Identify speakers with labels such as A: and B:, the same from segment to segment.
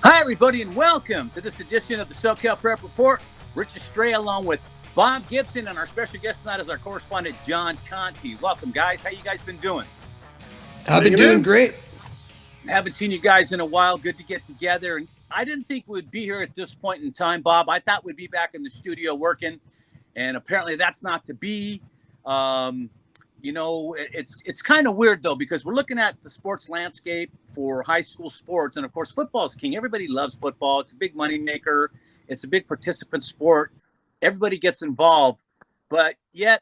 A: Hi, everybody, and welcome to this edition of the SoCal Prep Report. Rich Estrella along with Bob Gibson, and our special guest tonight is our correspondent, John Conti. Welcome, guys. How you guys been doing?
B: I've been doing great.
A: Haven't seen you guys in a while. Good to get together. And I didn't think we'd be here at this point in time, Bob. I thought we'd be back in the studio working, and apparently that's not to be. It's kind of weird though, because we're looking at the sports landscape for high school sports, and of course football is king. Everybody loves football. It's a big money maker. It's a big participant sport. Everybody gets involved, but yet,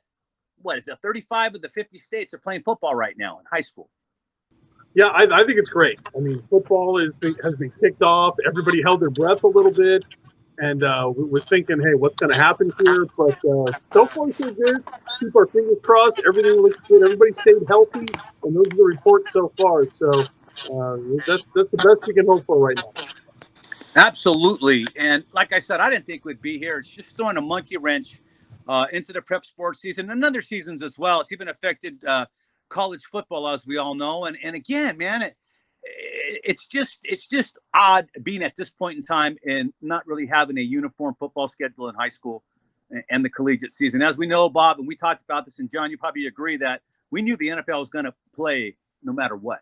A: what is it? 35 of the 50 states are playing football right now in high school.
C: Yeah, I think it's great. I mean, football has been kicked off. Everybody held their breath a little bit and was thinking, hey, what's going to happen here? But so far, so good. Keep our fingers crossed. Everything looks good. Everybody stayed healthy, and those are the reports so far. So that's the best we can hope for right now.
A: Absolutely. And like I said, I didn't think we'd be here. It's just throwing a monkey wrench into the prep sports season and other seasons as well. It's even affected college football, as we all know. And again, man, it's just odd being at this point in time and not really having a uniform football schedule in high school and the collegiate season. As we know, Bob, and we talked about this, and John, you probably agree that we knew the NFL was going to play no matter what.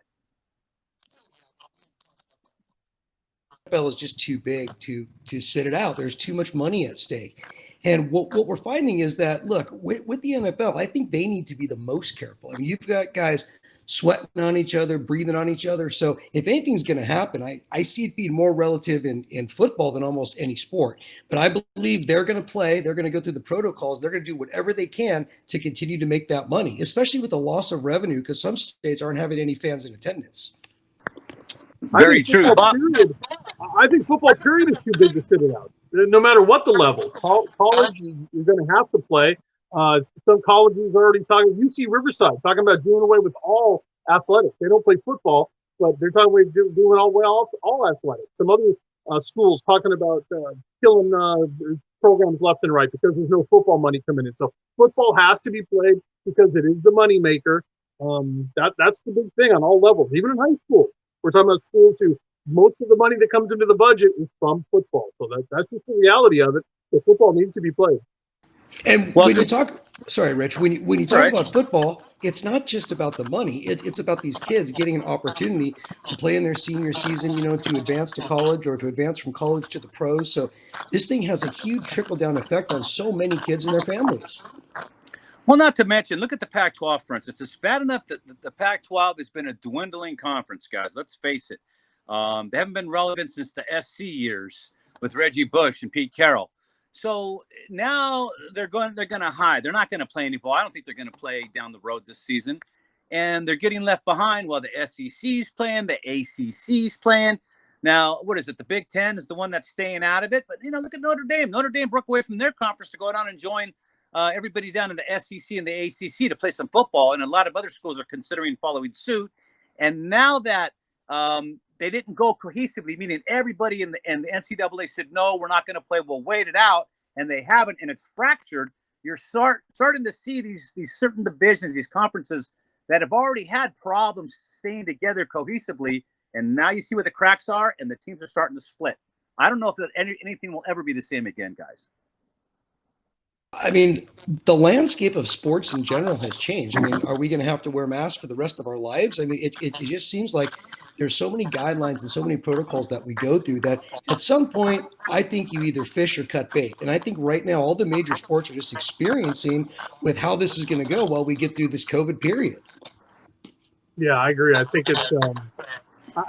B: NFL is just too big to sit it out. There's too much money at stake. And what we're finding is that, look, with the NFL, I think they need to be the most careful. I mean, you've got guys sweating on each other, breathing on each other. So if anything's going to happen, I see it being more relative in football than almost any sport. But I believe they're going to play. They're going to go through the protocols. They're going to do whatever they can to continue to make that money, especially with the loss of revenue, because some states aren't having any fans in attendance.
A: Very true, Bob.
C: I think football period is too big to sit it out. No matter what the level, college you're going to have to play. Some colleges are already talking. UC Riverside talking about doing away with all athletics. They don't play football, but they're talking about doing all athletics. Some other schools talking about killing programs left and right because there's no football money coming in. So football has to be played because it is the money maker. That's the big thing on all levels, even in high school. We're talking about schools who most of the money that comes into the budget is from football. So that's just the reality of it. The football needs to be played.
B: And when you talk, sorry, Rich, when you talk
A: Right.
B: about football, it's not just about the money. It's about these kids getting an opportunity to play in their senior season, to advance to college or to advance from college to the pros. So this thing has a huge trickle-down effect on so many kids and their families.
A: Well, not to mention, look at the Pac-12, for instance. It's bad enough that the Pac-12 has been a dwindling conference, guys. Let's face it. They haven't been relevant since the SC years with Reggie Bush and Pete Carroll. So now they're going to hide. They're not going to play any ball. I don't think they're going to play down the road this season. And they're getting left behind while the SEC's playing, the ACC's playing. Now, what is it? The Big Ten is the one that's staying out of it. But, look at Notre Dame. Notre Dame broke away from their conference to go down and join everybody down in the SEC and the ACC to play some football. And a lot of other schools are considering following suit. And now that they didn't go cohesively, meaning everybody in the NCAA said, no, we're not going to play. We'll wait it out. And they haven't. And it's fractured. You're starting to see these certain divisions, these conferences that have already had problems staying together cohesively. And now you see where the cracks are, and the teams are starting to split. I don't know if anything will ever be the same again, guys.
B: I mean, the landscape of sports in general has changed. I mean, are we going to have to wear masks for the rest of our lives? I mean, it just seems like there's so many guidelines and so many protocols that we go through that at some point, I think you either fish or cut bait. And I think right now, all the major sports are just experiencing with how this is going to go while we get through this COVID period.
C: Yeah, I agree. I think it's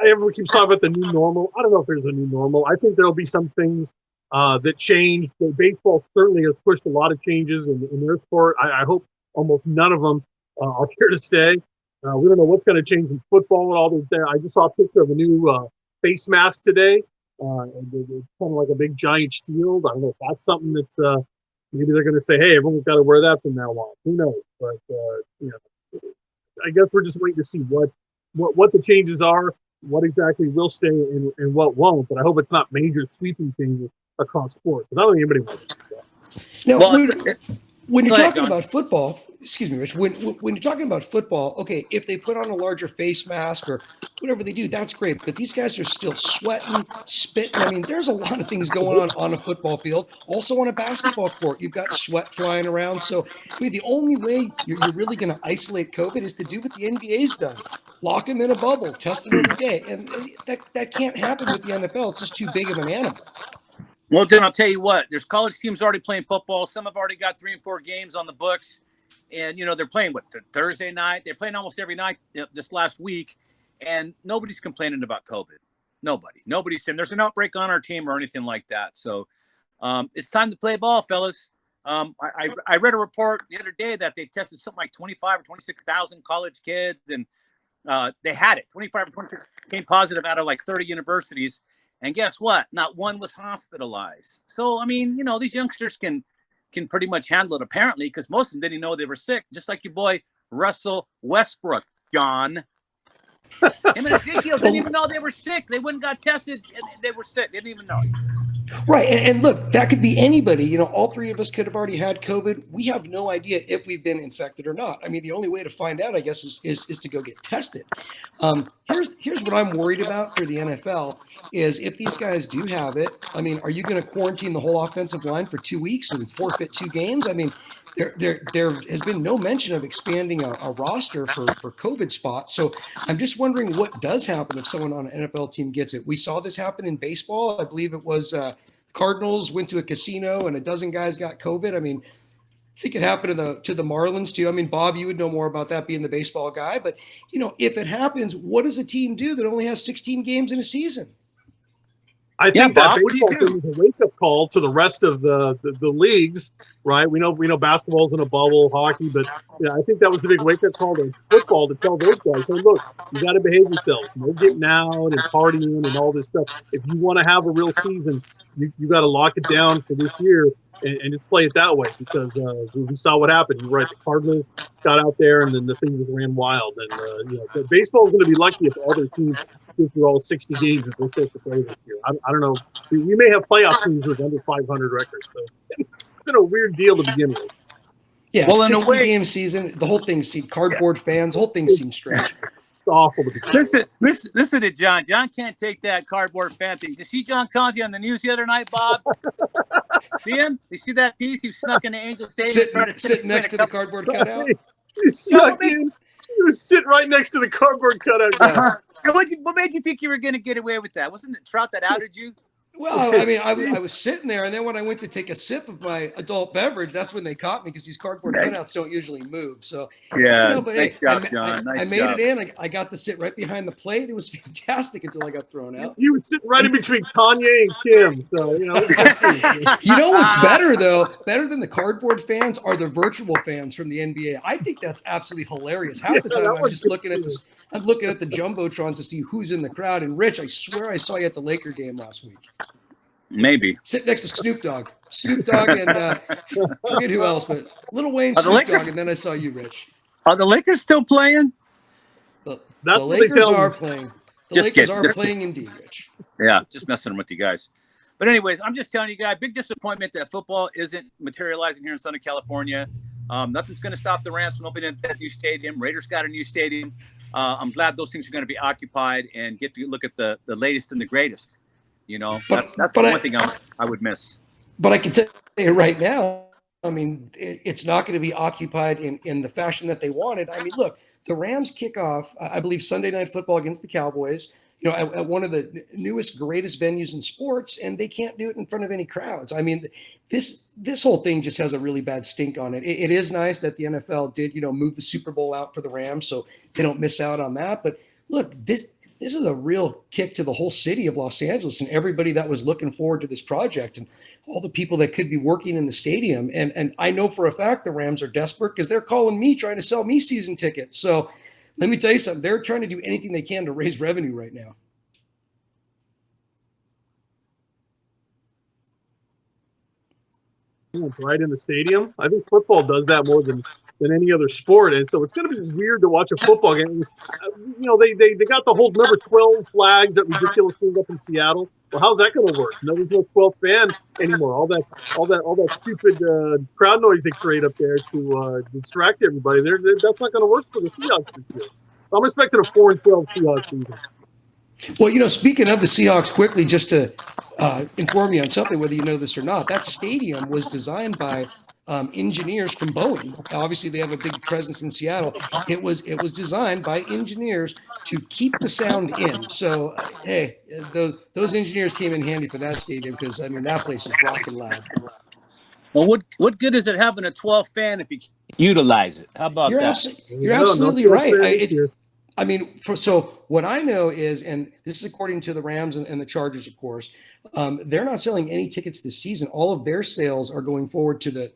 C: everyone keeps talking about the new normal. I don't know if there's a new normal. I think there'll be some things that change. Baseball certainly has pushed a lot of changes in their sport. I hope almost none of them are here to stay. We don't know what's going to change in football and all those. I just saw a picture of a new face mask today. It's kind of like a big giant shield. I don't know if that's something that's maybe they're going to say, hey, everyone's got to wear that from now on. Who knows? But I guess we're just waiting to see what the changes are, what exactly will stay and what won't. But I hope it's not major sweeping things across sports, because I don't think anybody wants to do that.
B: Now, when you're talking about football, excuse me, Rich, when you're talking about football, okay, if they put on a larger face mask or whatever they do, that's great. But these guys are still sweating, spitting. I mean, there's a lot of things going on a football field. Also on a basketball court, you've got sweat flying around. So, I mean, the only way you're really going to isolate COVID is to do what the NBA's done. Lock them in a bubble, test them every day. And that can't happen with the NFL. It's just too big of an animal.
A: Well, then I'll tell you what. There's college teams already playing football. Some have already got 3 and 4 games on the books, and they're playing Thursday night. They're playing almost every night this last week, and nobody's complaining about COVID. Nobody's saying there's an outbreak on our team or anything like that. So it's time to play ball, fellas. I read a report the other day that they tested something like 25 or 26,000 college kids, and they had it. 25 or 26 came positive out of like 30 universities. And guess what? Not one was hospitalized. So, I mean, these youngsters can pretty much handle it, apparently, because most of them didn't know they were sick, just like your boy Russell Westbrook, John. Him and Ezekiel didn't even know they were sick. They wouldn't got tested, and they were sick. They didn't even know.
B: Right. And look, that could be anybody. All 3 of us could have already had COVID. We have no idea if we've been infected or not. I mean, the only way to find out, I guess, is to go get tested. Here's what I'm worried about for the NFL is if these guys do have it, I mean, are you going to quarantine the whole offensive line for 2 weeks and forfeit 2 games? I mean, there has been no mention of expanding a roster for COVID spots. So I'm just wondering what does happen if someone on an NFL team gets it. We saw this happen in baseball. I believe it was Cardinals went to a casino and a dozen guys got COVID. I mean, I think it happened to the Marlins too. I mean, Bob, you would know more about that being the baseball guy. But, if it happens, what does a team do that only has 16 games in a season?
C: I think
A: Bob,
C: that baseball thing is a wake-up call to the rest of the leagues, right? We know basketball's in a bubble, hockey, but I think that was the big wake-up call to football to tell those guys, hey, look, you got to behave yourselves. No getting out and partying and all this stuff. If you want to have a real season, you got to lock it down for this year and just play it that way because we saw what happened. You're right. The Cardinals got out there and then the thing just ran wild. And baseball is going to be lucky if other teams go through all 60 games that they're supposed to play this year. I don't know. We may have playoff teams with under 500 records. So it's been a weird deal to begin with.
B: Yeah,
A: well, in a
B: 60
A: way,
B: game season, the whole thing seems cardboard fans, the whole thing seems strange.
C: It's awful to begin with.
A: Listen to John. John can't take that cardboard fan thing. Did you see John Conti on the news the other night, Bob? See him? You see that piece? He snuck into Angel Stadium.
B: Sitting next to the cardboard cutout.
C: He snuck in. He was sitting right next to the cardboard cutout guy.
A: What made you think you were going to get away with that? Wasn't it Trout that outed you?
B: Well, I mean, I was sitting there, and then when I went to take a sip of my adult beverage, that's when they caught me because these cardboard cutouts don't usually move. So
A: yeah,
B: but
A: nice job, John.
B: I made it in. I got to sit right behind the plate. It was fantastic until I got thrown out.
C: He was sitting right in between Kanye and Kim. So
B: You know what's better though? Better than the cardboard fans are the virtual fans from the NBA. I think that's absolutely hilarious. Half the time I'm just looking at this. I'm looking at the jumbotrons to see who's in the crowd. And Rich, I swear I saw you at the Laker game last week.
A: Maybe.
B: Sit next to Snoop Dogg. Snoop Dogg and forget who else, but Lil Wayne, Snoop Dogg, and then I saw you, Rich.
A: Are the Lakers still playing?
B: The Lakers are playing. The Lakers are playing indeed, Rich.
A: Yeah, just messing with you guys. But anyways, I'm just telling you guys, big disappointment that football isn't materializing here in Southern California. Nothing's going to stop the Rams from opening that new stadium. Raiders got a new stadium. I'm glad those things are going to be occupied and get to look at the latest and the greatest. That's the one thing I would miss.
B: But I can tell you right now, I mean, it's not going to be occupied in the fashion that they wanted. I mean, look, the Rams kick off, I believe, Sunday Night Football against the Cowboys, at one of the newest, greatest venues in sports, and they can't do it in front of any crowds. I mean, this whole thing just has a really bad stink on it. It is nice that the NFL did, move the Super Bowl out for the Rams so they don't miss out on that. But look, this is a real kick to the whole city of Los Angeles and everybody that was looking forward to this project and all the people that could be working in the stadium. And I know for a fact the Rams are desperate because they're calling me, trying to sell me season tickets. So let me tell you something. They're trying to do anything they can to raise revenue right now.
C: Right in the stadium. I think football does that more than than any other sport. And so it's going to be weird to watch a football game. They got the whole number 12 flags, that ridiculous thing up in Seattle. Well, how's that going to work? No, there's no 12th fan anymore. All that stupid crowd noise they create up there to distract everybody. That's not going to work for the Seahawks this year. I'm expecting a 4-12 Seahawks season.
B: Well, speaking of the Seahawks, quickly, just to inform you on something, whether you know this or not, that stadium was designed by engineers from Boeing. Obviously, they have a big presence in Seattle. It was designed by engineers to keep the sound in. So, hey, those engineers came in handy for that stadium, because that place is rocking loud.
A: Well, what good is it having a 12th fan if you utilize it? How about that?
B: You're absolutely right. So what I know is, and this is according to the Rams and the Chargers, of course, they're not selling any tickets this season. All of their sales are going forward to the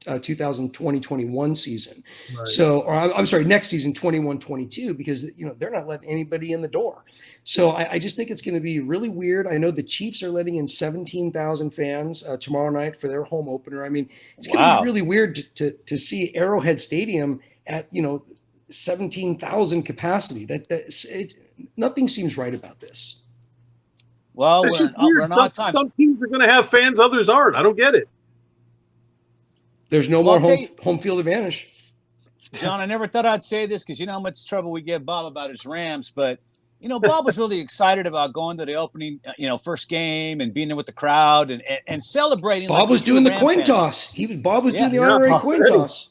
B: 2020-21 season. Right. So, or I'm sorry, next season, 21-22, because they're not letting anybody in the door. So I just think it's going to be really weird. I know the Chiefs are letting in 17,000 fans tomorrow night for their home opener. It's going to be really weird to see Arrowhead Stadium at 17,000 capacity. Nothing seems right about this.
A: Well, we're not time.
C: Some teams are going to have fans, others aren't. I don't get it.
B: There's no more home field advantage.
A: John, I never thought I'd say this, because you know how much trouble we give Bob about his Rams, but Bob was really excited about going to the opening, first game and being there with the crowd and celebrating.
B: Bob was doing the coin toss. Bob was doing the honorary coin toss.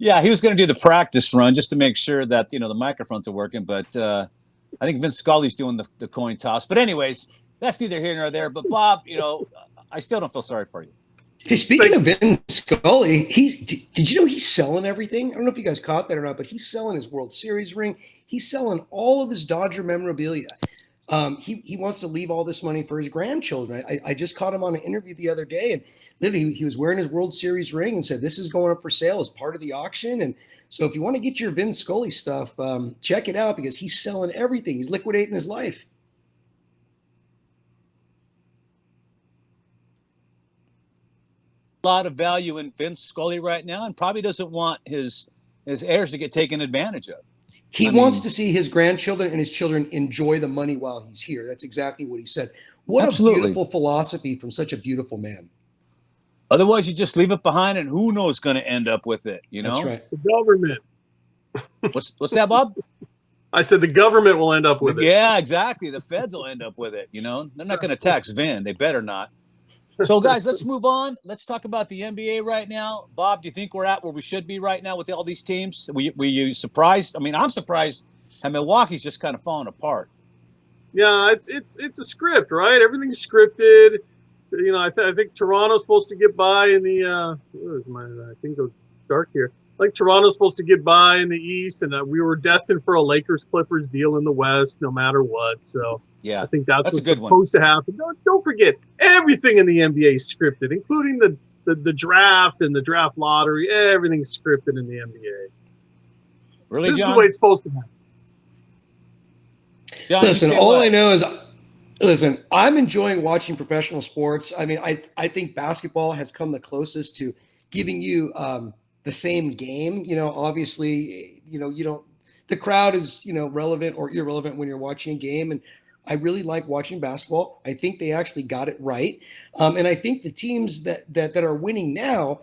A: Yeah, he was going to do the practice run just to make sure that the microphones are working. But I think Vince Scully's doing the coin toss. But anyways, that's neither here nor there. But Bob, I still don't feel sorry for you.
B: Hey, speaking of Vince Scully, did you know he's selling everything? I don't know if you guys caught that or not, but he's selling his World Series ring. He's selling all of his Dodger memorabilia. He wants to leave all this money for his grandchildren. I just caught him on an interview the other day, and literally he was wearing his World Series ring and said, this is going up for sale as part of the auction. And so if you want to get your Vince Scully stuff, check it out, because he's selling everything. He's liquidating his life.
A: A lot of value in Vince Scully right now, and probably doesn't want his heirs to get taken advantage of.
B: He wants to see his grandchildren and his children enjoy the money while he's here. That's exactly what he said. What a beautiful philosophy from such a beautiful man.
A: Otherwise, you just leave it behind, and who knows going to end up with it,
B: That's right.
C: The government.
A: What's that, Bob?
C: I said the government will end up with it.
A: Yeah, exactly. The feds will end up with it, They're not going to tax Vin. They better not. So, guys, let's move on. Let's talk about the NBA right now. Bob, do you think we're at where we should be right now with all these teams? Were you surprised? I'm surprised how Milwaukee's just kind of falling apart.
C: Yeah, it's a script, right? Everything's scripted. I think Toronto's supposed to get by in the I think it was dark here. Like Toronto's supposed to get by in the East, and we were destined for a Lakers-Clippers deal in the West, no matter what. So yeah, I think that's what's supposed to happen. Don't forget, everything in the NBA is scripted, including the draft and the draft lottery. Everything's scripted in the NBA.
A: Really,
C: this
A: John?
C: is the way it's supposed to happen.
B: John, listen, all I know is, I'm enjoying watching professional sports. I think basketball has come the closest to giving you the same game. Obviously, the crowd is, relevant or irrelevant when you're watching a game. And I really like watching basketball. I think they actually got it right. And I think the teams that are winning now,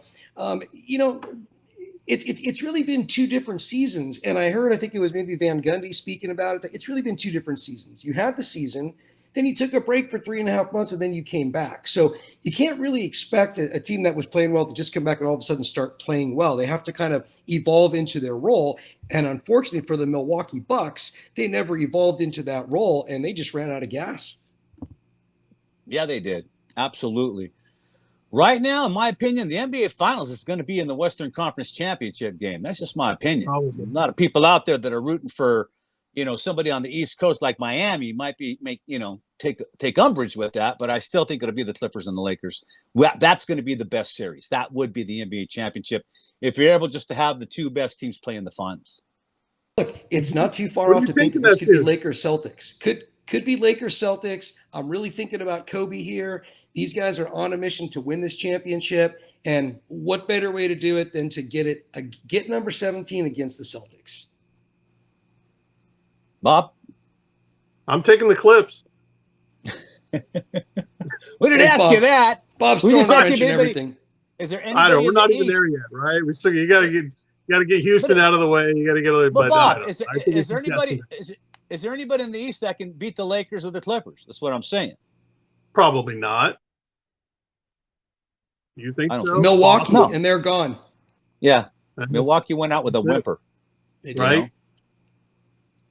B: it's really been two different seasons. And I think it was maybe Van Gundy speaking about it. It's really been two different seasons. You had the season, then you took a break for 3.5 months, and then you came back. So you can't really expect a team that was playing well to just come back and all of a sudden start playing well. They have to kind of evolve into their role. And unfortunately for the Milwaukee Bucks, they never evolved into that role, and they just ran out of gas.
A: Yeah, they did. Absolutely. Right now, in my opinion, the NBA Finals is going to be in the Western Conference Championship game. That's just my opinion.
C: Probably.
A: A lot of people out there that are rooting for, somebody on the East Coast like Miami might take umbrage with that, but I still think it'll be the Clippers and the Lakers. That's going to be the best series. That would be the NBA championship if you're able just to have the two best teams play in the finals.
B: Look, it's not too far off to think that this could be Lakers Celtics. Could be Lakers Celtics. I'm really thinking about Kobe here. These guys are on a mission to win this championship. And what better way to do it than to get number 17 against the Celtics?
A: Bob?
C: I'm taking the Clips.
A: We didn't ask
B: Bob,
A: you that.
B: Bob's
A: We
B: throwing
A: just
B: a
A: asked
B: wrench
A: if
B: in
A: anybody.
B: everything.
A: Is there
C: I don't.
A: anybody
C: We're
A: in the
C: not even
A: East?
C: there yet, right? We still you gotta get Houston out of the way. You gotta get a.
A: But
C: But I
A: Bob,
C: don't.
A: is there,
C: I think
A: is
C: it's
A: there anybody?
C: definite.
A: Is there anybody in the East that can beat the Lakers or the Clippers? That's what I'm saying.
C: Probably not. You think
A: I don't
C: so?
A: think
B: Milwaukee,
A: No.
B: and they're gone.
A: Yeah, Milwaukee went out with a whimper.
B: They did.
C: Right?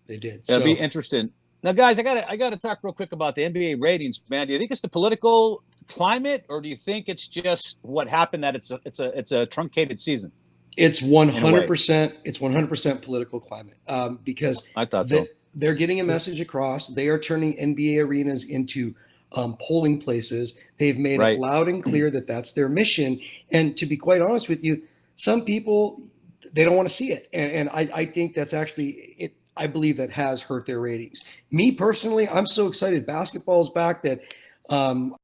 B: They did.
A: It'll
B: So
A: be interesting. Now, guys, I gotta talk real quick about the NBA ratings, man. Do you think it's the political climate, or do you think it's just what happened that it's a truncated season?
B: it's 100%. It's 100% political climate because
A: I thought so.
B: they're getting a message across. They are turning NBA arenas into polling places. They've made
A: Right.
B: it loud and clear that that's their mission. And to be quite honest with you, some people they don't want to see it, and I think that's actually it. I believe that has hurt their ratings. Me personally, I'm so excited. Basketball's back that
C: No,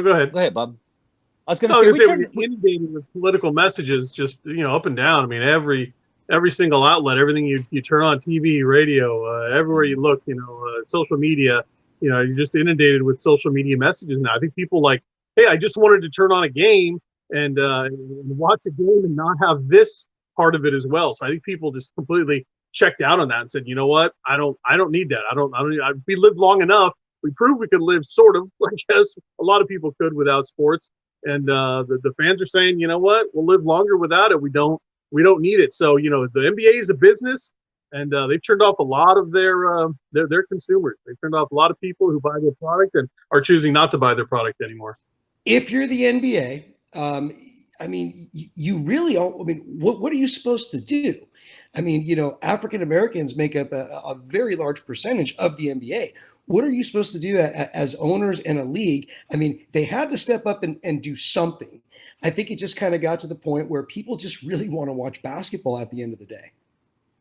C: go ahead.
A: Go ahead, Bob. I was going to
C: No, I
A: say
C: was
A: we
C: gonna say,
A: turned.
C: we get inundated with political messages, just up and down. I mean, every single outlet, everything you turn on, TV, radio, everywhere you look, social media, you're just inundated with social media messages now. I think people like, hey, I just wanted to turn on a game and watch a game and not have this part of it as well. So I think people just completely checked out on that and said, you know what, I don't need that. We lived long enough. We proved we could live sort of, I guess a lot of people could without sports. And the fans are saying, you know what, we'll live longer without it. We don't need it. So the NBA is a business, and they've turned off a lot of their consumers. They've turned off a lot of people who buy their product and are choosing not to buy their product anymore.
B: if you're the NBA, I mean, you really, I mean, what are you supposed to do? I mean, African Americans make up a very large percentage of the NBA. What are you supposed to do as owners in a league? I mean, they had to step up and do something. I think it just kind of got to the point where people just really want to watch basketball at the end of the day.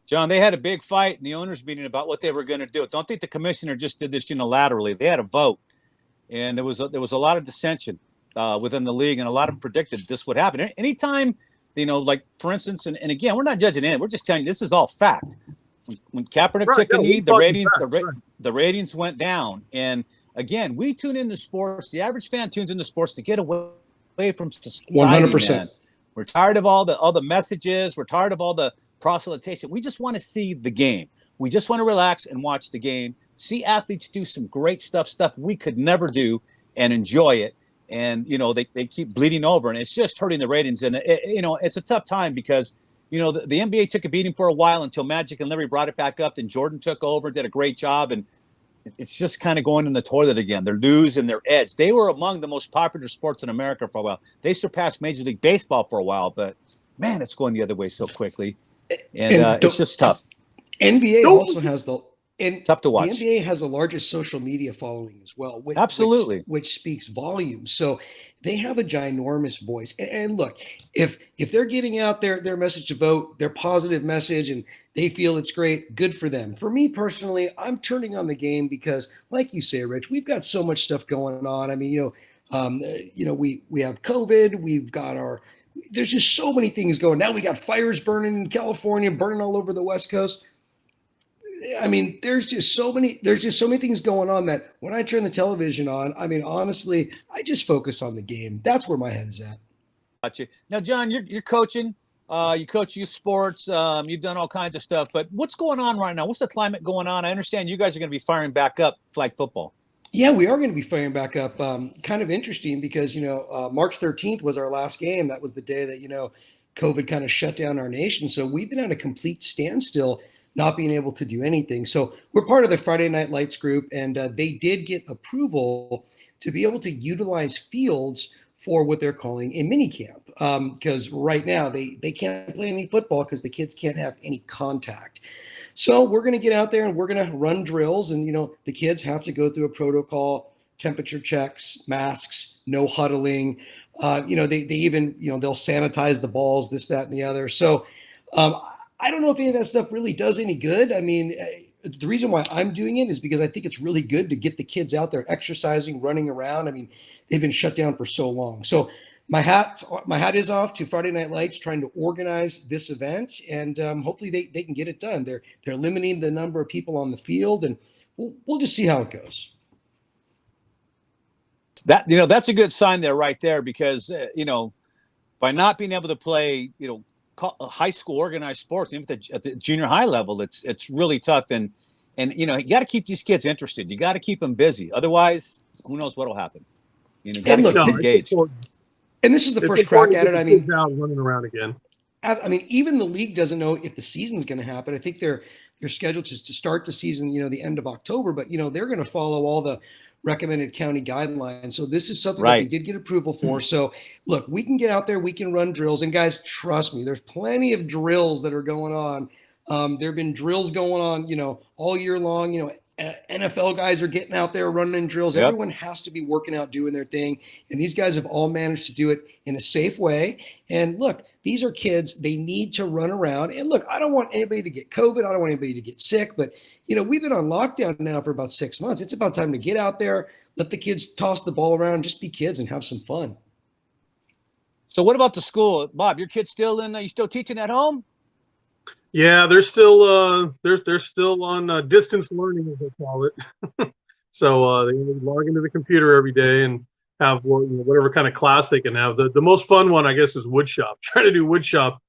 A: John, they had a big fight in the owners' meeting about what they were going to do. Don't think the commissioner just did this unilaterally. They had a vote, and there was a lot of dissension within the league, and a lot of them predicted this would happen. Anytime, like for instance, and again, we're not judging it. We're just telling you this is all fact. When Kaepernick took a knee, the ratings went down. And again, we tune into sports. The average fan tunes into sports to get away from society.
B: 100%.
A: Man. We're tired of all the messages. We're tired of all the proselytation. We just want to see the game. We just want to relax and watch the game. See athletes do some great stuff we could never do, and enjoy it. And they keep bleeding over, and it's just hurting the ratings. And it's a tough time because. The NBA took a beating for a while until Magic and Larry brought it back up. Then Jordan took over, did a great job, and it's just kind of going in the toilet again. They're losing their edge. They were among the most popular sports in America for a while. They surpassed Major League Baseball for a while, but man, it's going the other way so quickly, and it's just tough.
B: NBA also has
A: tough to watch.
B: The NBA has the largest social media following as well.
A: Absolutely,
B: which speaks volumes. So they have a ginormous voice. And look, if they're getting out their message to vote, their positive message, and they feel it's great, good for them. For me personally, I'm turning on the game because, like you say, Rich, we've got so much stuff going on. I mean, we have COVID, we've got there's just so many things going. Now we got fires burning in California, burning all over the West Coast. I mean, there's just so many things going on that when I turn the television on, I mean, honestly, I just focus on the game. That's where my head is at.
A: Gotcha. Now, John, you're coaching. You coach youth sports. You've done all kinds of stuff. But what's going on right now? What's the climate going on? I understand you guys are going to be firing back up flag football.
B: Yeah, we are going to be firing back up. Kind of interesting because, March 13th was our last game. That was the day that, COVID kind of shut down our nation. So we've been at a complete standstill, not being able to do anything. So we're part of the Friday Night Lights group, and they did get approval to be able to utilize fields for what they're calling a mini camp. Because right now they can't play any football because the kids can't have any contact. So we're going to get out there and we're going to run drills, and the kids have to go through a protocol, temperature checks, masks, no huddling. They even, they'll sanitize the balls, this, that, and the other. So I don't know if any of that stuff really does any good. I mean, the reason why I'm doing it is because I think it's really good to get the kids out there exercising, running around. I mean, they've been shut down for so long. So my hat is off to Friday Night Lights trying to organize this event, and hopefully they can get it done. They're limiting the number of people on the field, and we'll just see how it goes.
A: That's a good sign there, right there, because by not being able to play, high school organized sports, even at the junior high level, it's really tough, and you got to keep these kids interested. You got to keep them busy, otherwise, who knows what'll happen. Got to keep them engaged.
B: And this is the first crack at it. I mean,
C: running around again.
B: I mean, even the league doesn't know if the season's going to happen. I think they're scheduled to start the season, the end of October, but they're going to follow all the recommended county guidelines. So this is something that they did get approval for. So look, we can get out there, we can run drills, and guys, trust me, there's plenty of drills that are going on. There have been drills going on, all year long. NFL guys are getting out there running drills. Yep. Everyone has to be working out, doing their thing. And these guys have all managed to do it in a safe way. And look, these are kids. They need to run around. And look, I don't want anybody to get COVID. I don't want anybody to get sick. But, we've been on lockdown now for about 6 months. It's about time to get out there, let the kids toss the ball around, just be kids and have some fun.
A: So what about the school? Bob, your kid's still you still teaching at home?
C: Yeah, they're still they're still on distance learning, as they call it. So they log into the computer every day and have whatever kind of class they can have. The most fun one, I guess, is wood shop. Trying to do wood shop.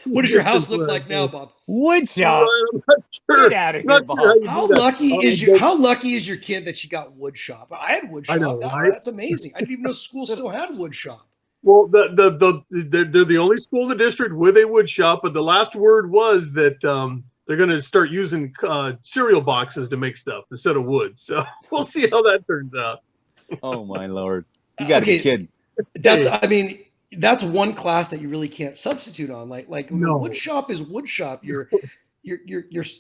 B: What does your house look like now, Bob?
A: Wood shop.
C: I'm not sure.
A: Get out of here, Bob.
B: How lucky is your kid that she got wood shop? I had wood shop.
C: I know, right?
B: That's amazing. I didn't even know school still had wood shop.
C: Well, they're the only school in the district with a wood shop, but the last word was that they're going to start using cereal boxes to make stuff instead of wood. So we'll see how that turns out.
A: Oh my Lord! You got to be kidding.
B: That's one class that you really can't substitute on. No. Wood shop is wood shop. You're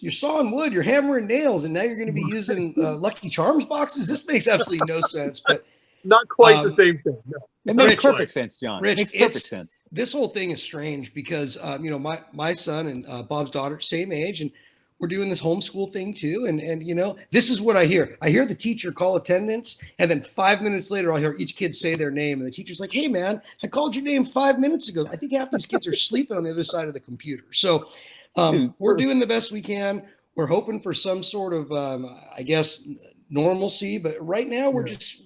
B: sawing wood, you're hammering nails, and now you're going to be using Lucky Charms boxes. This makes absolutely no sense. But
C: not quite the same thing. No.
A: It makes perfect sense, John.
B: Rich,
A: it makes perfect sense.
B: This whole thing is strange because my son and Bob's daughter, same age, and we're doing this homeschool thing too. And this is what I hear. I hear the teacher call attendance, and then 5 minutes later, I'll hear each kid say their name, and the teacher's like, "Hey, man, I called your name 5 minutes ago." I think half these kids are sleeping on the other side of the computer. So we're doing the best we can. We're hoping for some sort of, normalcy, but right now we're just.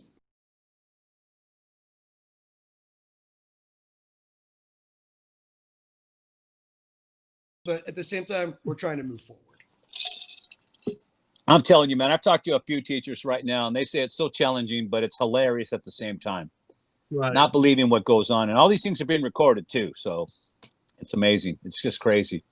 B: But at the same time, we're trying to move forward.
A: I'm telling you, man, I've talked to a few teachers right now, and they say it's so challenging, but it's hilarious at the same time.
C: Right.
A: Not believing what goes on. And all these things are being recorded, too. So it's amazing. It's just crazy.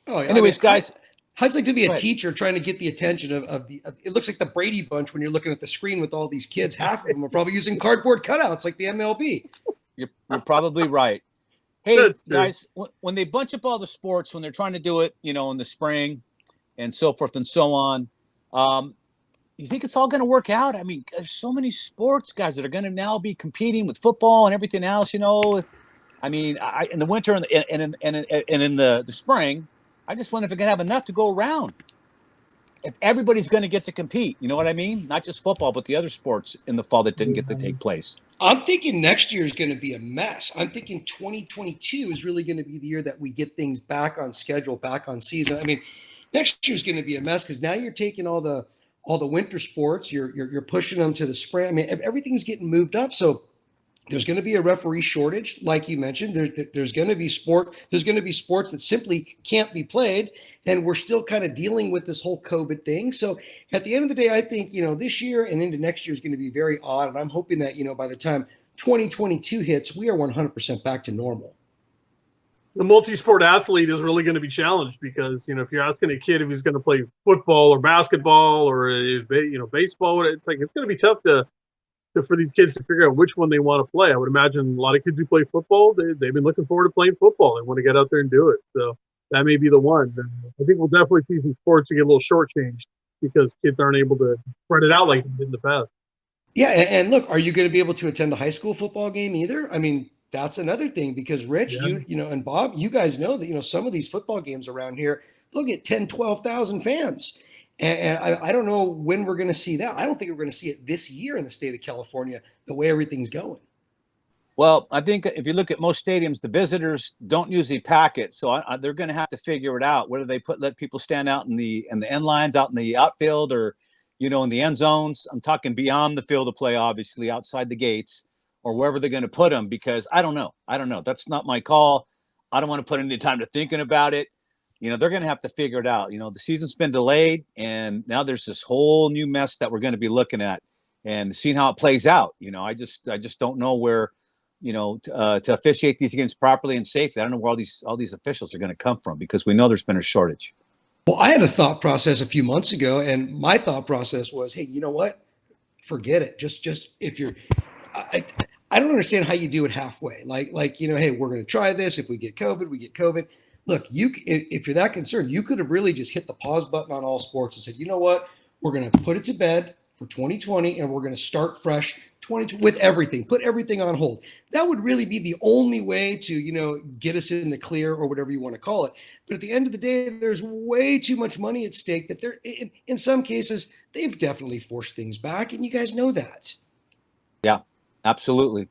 B: Oh, yeah.
A: Anyways, guys.
B: I'd like to be a teacher trying to get the attention of it looks like the Brady Bunch when you're looking at the screen with all these kids. Half of them are probably using cardboard cutouts like the MLB.
A: You're probably right. Hey, guys, when they bunch up all the sports, when they're trying to do it, in the spring and so forth and so on, you think it's all going to work out? I mean, there's so many sports guys that are going to now be competing with football and everything else, I mean, in the winter and in the spring, I just wonder if they're going to have enough to go around. If everybody's going to get to compete, you know what I mean? Not just football, but the other sports in the fall that didn't get to take place.
B: I'm thinking next year is going to be a mess. I'm thinking 2022 is really going to be the year that we get things back on schedule, back on season. I mean, next year is going to be a mess because now you're taking all the winter sports, you're pushing them to the spring. I mean, everything's getting moved up. So there's going to be a referee shortage, like you mentioned. There's going to be sports that simply can't be played, and we're still kind of dealing with this whole COVID thing. So at the end of the day, I think this year and into next year is going to be very odd, and I'm hoping that by the time 2022 hits, we are 100% back to normal.
C: The multi-sport athlete is really going to be challenged because if you're asking a kid if he's going to play football or basketball or baseball, it's going to be tough for these kids to figure out which one they want to play. I would imagine a lot of kids who play football, they've been looking forward to playing football. They want to get out there and do it. So that may be the one. And I think we'll definitely see some sports to get a little shortchanged because kids aren't able to spread it out like they did in the past.
B: Yeah, and look, are you going to be able to attend a high school football game either? I mean, that's another thing because Rich,
C: Yeah.
B: you know, and Bob, you guys know that, you know, some of these football games around here, they'll get 10, 12,000 fans. And I don't know when we're going to see that. I don't think we're going to see it this year in the state of California, the way everything's going.
A: Well, I think if you look at most stadiums, the visitors don't usually pack it, so they're going to have to figure it out. Whether they let people stand out in the end lines, out in the outfield, or in the end zones. I'm talking beyond the field of play, obviously outside the gates, or wherever they're going to put them. Because I don't know. That's not my call. I don't want to put any time to thinking about it. They're going to have to figure it out. The season's been delayed, and now there's this whole new mess that we're going to be looking at and seeing how it plays out. I just don't know where to officiate these games properly and safely. I don't know where all these officials are going to come from because we know there's been a shortage.
B: Well, I had a thought process a few months ago, and my thought process was, hey, you know what? Forget it. Just if you're, I, I don't understand how you do it halfway. Like hey, we're going to try this. If we get COVID, we get COVID. Look, if you're that concerned, you could have really just hit the pause button on all sports and said, you know what, we're going to put it to bed for 2020, and we're going to start fresh 20 with everything. Put everything on hold. That would really be the only way to get us in the clear or whatever you want to call it. But at the end of the day, there's way too much money at stake that in some cases they've definitely forced things back, and you guys know that.
A: Yeah, absolutely.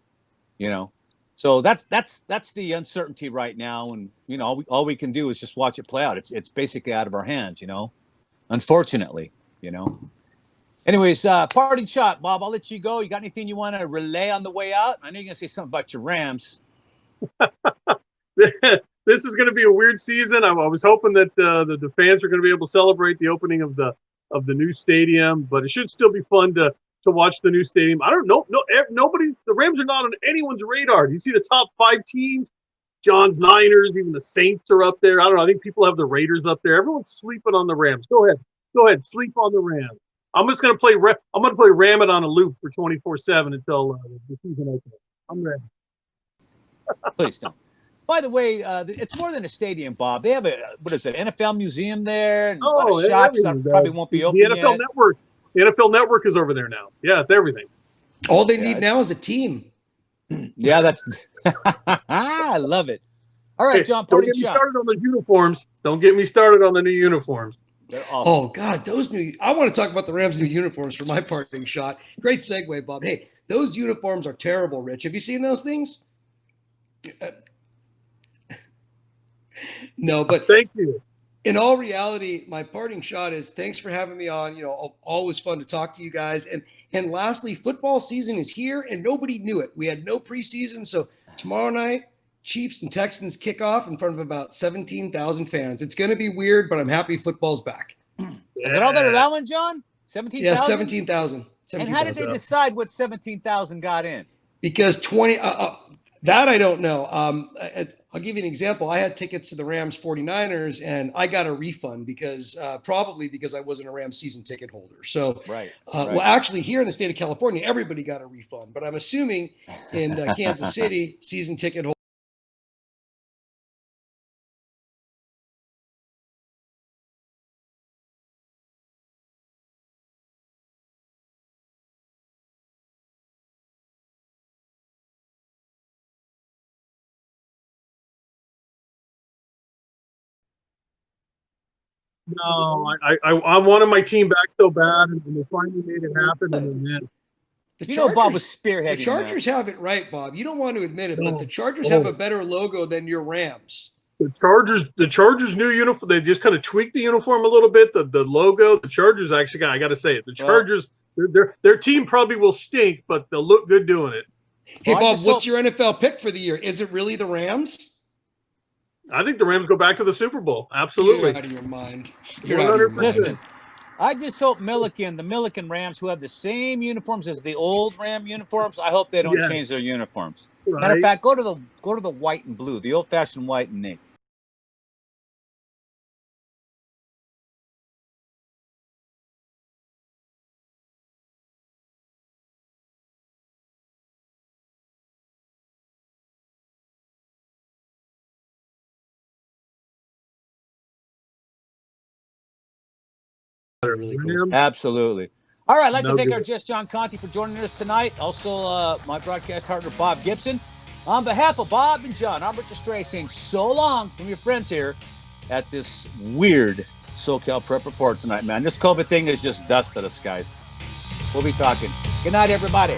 A: So that's the uncertainty right now, and all we can do is just watch it play out. It's basically out of our hands, unfortunately. Anyways, parting shot, Bob. I'll let you go. You got anything you want to relay on the way out? I know you're gonna say something about your Rams.
C: This is going to be a weird season. I was hoping that the fans are going to be able to celebrate the opening of the new stadium, but it should still be fun to watch the new stadium. I don't know. The Rams are not on anyone's radar. Do you see the top 5 teams? John's Niners, even the Saints are up there. I don't know. I think people have the Raiders up there. Everyone's sleeping on the Rams. Go ahead, sleep on the Rams. I'm just going to play. I'm going to play Ram it on a loop for 24/7 until the season opens. I'm ready.
A: Please don't. By the way, it's more than a stadium, Bob. They have what is it, NFL museum there, and a lot of shops that probably won't be open
C: the NFL
A: yet.
C: Network. The NFL Network is over there now. Yeah, it's everything.
B: All they need now is a team.
A: Yeah, that's. I love it. All right, John.
C: Don't
A: Parting
C: get me
A: shot.
C: started on those uniforms. Don't get me started on the new uniforms.
A: They're awful.
B: Oh God, I want to talk about the Rams' new uniforms for my parting shot. Great segue, Bob. Hey, those uniforms are terrible, Rich. Have you seen those things? No, but
C: Thank you.
B: in all reality, my parting shot is thanks for having me on. Always fun to talk to you guys. And lastly, football season is here, and nobody knew it. We had no preseason, so tomorrow night, Chiefs and Texans kick off in front of about 17,000 fans. It's going to be weird, but I'm happy football's back.
A: Is that all they're allowing, John? 17,000?
B: Yeah, 17,000.
A: And how did they decide what 17,000 got in?
B: Because 20 that I don't know. I'll give you an example. I had tickets to the Rams 49ers, and I got a refund because probably because I wasn't a Rams season ticket holder. So,
A: Right.
B: Well, actually, here in the state of California, everybody got a refund, but I'm assuming in Kansas City, season ticket holders.
C: No, I wanted my team back so bad, and they finally made it happen, and then
A: Bob was spearheading.
B: The Chargers have it right, Bob. You don't want to admit it, but the Chargers
C: Oh.
B: have a better logo than your Rams.
C: The Chargers new uniform. They just kind of tweaked the uniform a little bit. The logo. The Chargers actually I got to say it. The Chargers, their team probably will stink, but they'll look good doing it.
B: Hey, Bob, what's your NFL pick for the year? Is it really the Rams?
C: I think the Rams go back to the Super Bowl. Absolutely.
B: You're out of your mind. You're out of your mind.
A: Listen, I just hope the Milliken Rams, who have the same uniforms as the old Ram uniforms, I hope they don't change their uniforms. Right. Matter of fact, go to the white and blue, the old-fashioned white and navy.
B: Really cool.
A: Absolutely. All right, I'd like
C: No
A: to thank
C: good.
A: our guest, John Conti, for joining us tonight. Also, my broadcast partner, Bob Gibson. On behalf of Bob and John, I'm Richard Stray saying so long from your friends here at this weird SoCal Prep Report tonight, man. This COVID thing is just dust to us, guys. We'll be talking. Good night, everybody.